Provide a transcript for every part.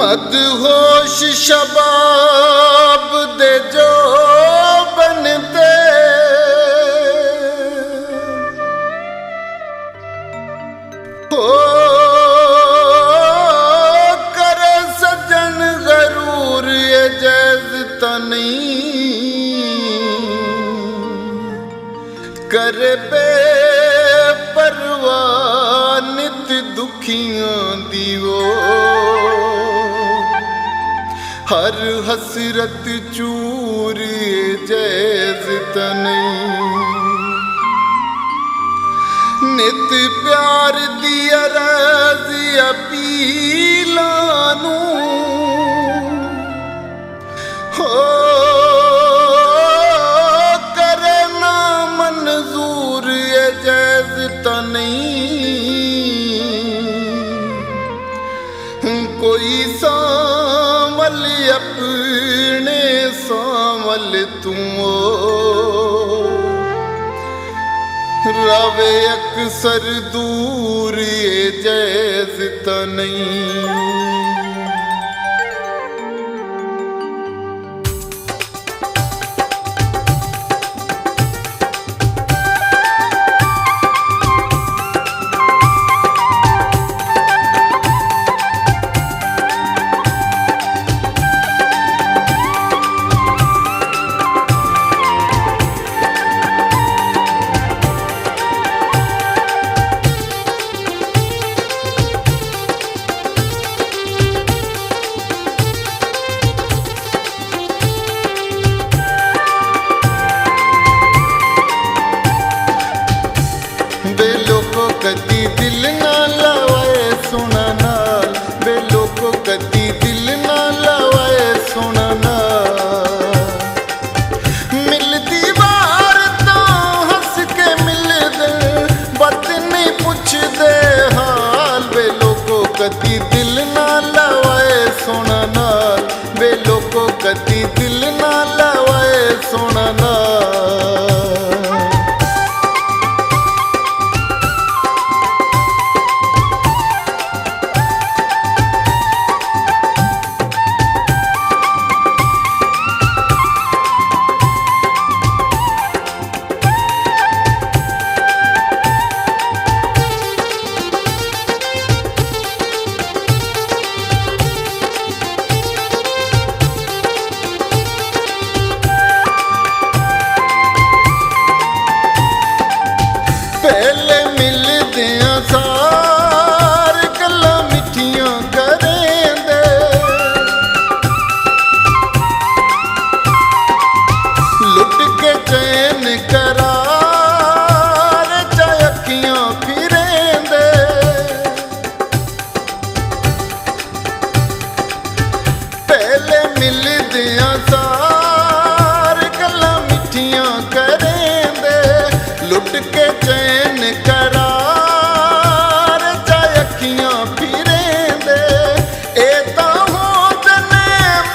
मदहोश शबाब दे जो बनते हो करे सजन गरूर ये जैज नहीं करे बेपरवाह नित दुखियां दीवो हर हसरत चूर जैज नहीं नित प्यार दी अरज़ अपीलानू हो करे ना मंजूर ये जैज नहीं कोई सामल अपने सामल तुम रवे अक्सर दूर ये जैज नहीं कदी दिल ना लवाए सुना नाल बेलो को कदी दिल ना लवाए सुना नाल मिलदी बार तो हंस के मिल दे बात नहीं पूछ दे हाल बेलो को कदी दिल ना लवाए सुना नाल बेलो को कदी दिल ना लवाए सुना नाल पहले मिलदे सार गल्लां मिठियां करेंदे लुट के चैन करार चाहे अखियां फिरेंदे पहले मिलदे सार गल्लां मिठियां करेंदे लुट के चैन करार चाहे अखियां फिरेंदे ए तां होंदे ने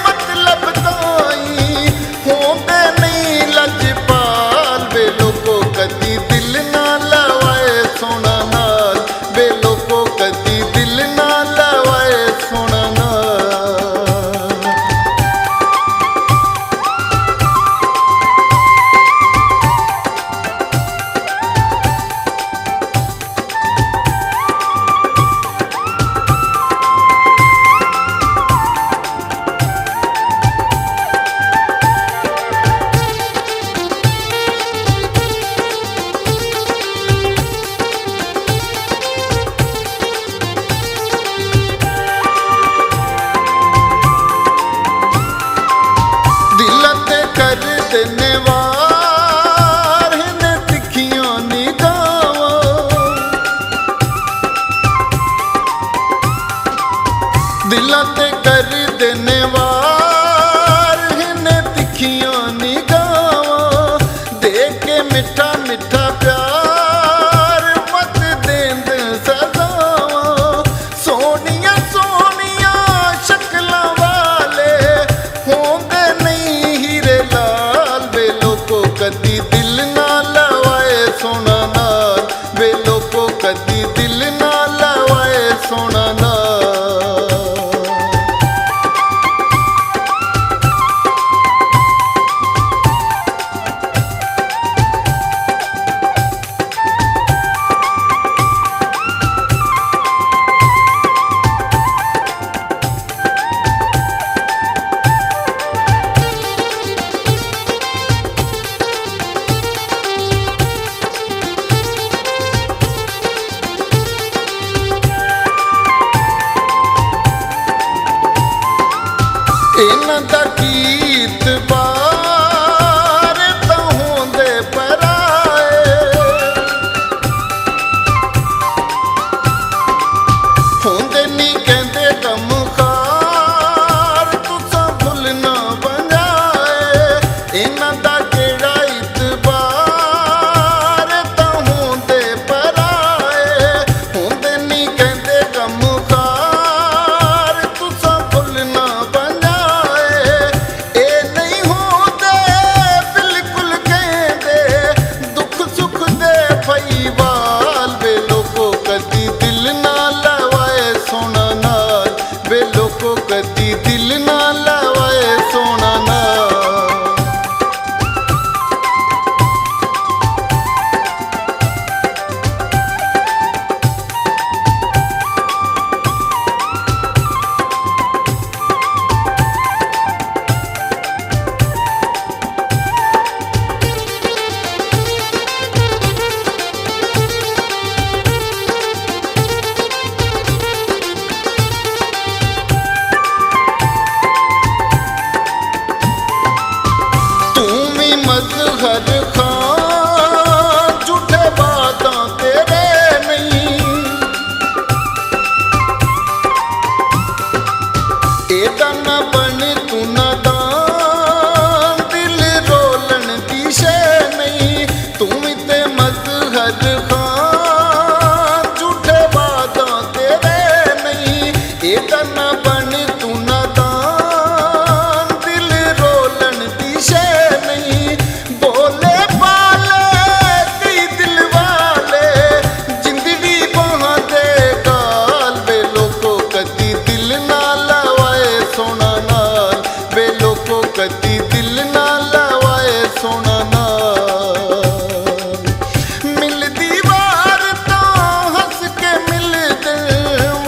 मतलब ताई होंदे नहीं लजपाल बेलो को कदी दिल ना लवाए सोना नाल बेलो को कदी दिल ना लवाए सोना नाल कर देने वार ने तिखियां निगाहां दिलां ते कर देने वार ने तिखियां निगाहां दे के मिठा मिठा प्यार मत देंद सजावां सोनिया सोनिया शक्लां वाले होंदे नहीं हीरे लाल बेलो को कदी दिल ना लवाए सोना नाल बेलो को कदी दिल ना लवाए सोना नाल मजहर खां झूठे बातां तेरे नहीं एदा ना बन तू नादान दिल रोलन दी शे नहीं तू भी ते मजहर खां झूठे बातां तेरे नहीं एदा ना बन तू नादान दिल रोलन दी शे नहीं बोले पाले कई दिल वाले जिंदड़ी बाहां दे गाल वे लोको कदी दिल ना लवाए सोना नाल वे लोको कदी दिल ना लवाए सोना नाल मिलदी वार तो हंस के मिलदे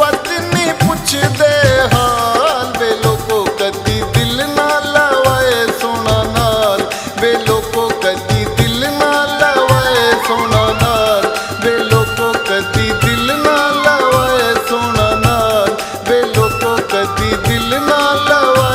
वत नहीं पुछदे हाल वे लोको कदी दिल ना लवाए सोना नाल वे लोको कदी दिल ना लवाए सोना नाल वे लोको कदी दिल ना लवाए सोना नाल वे लोको कदी दिल ना लवाए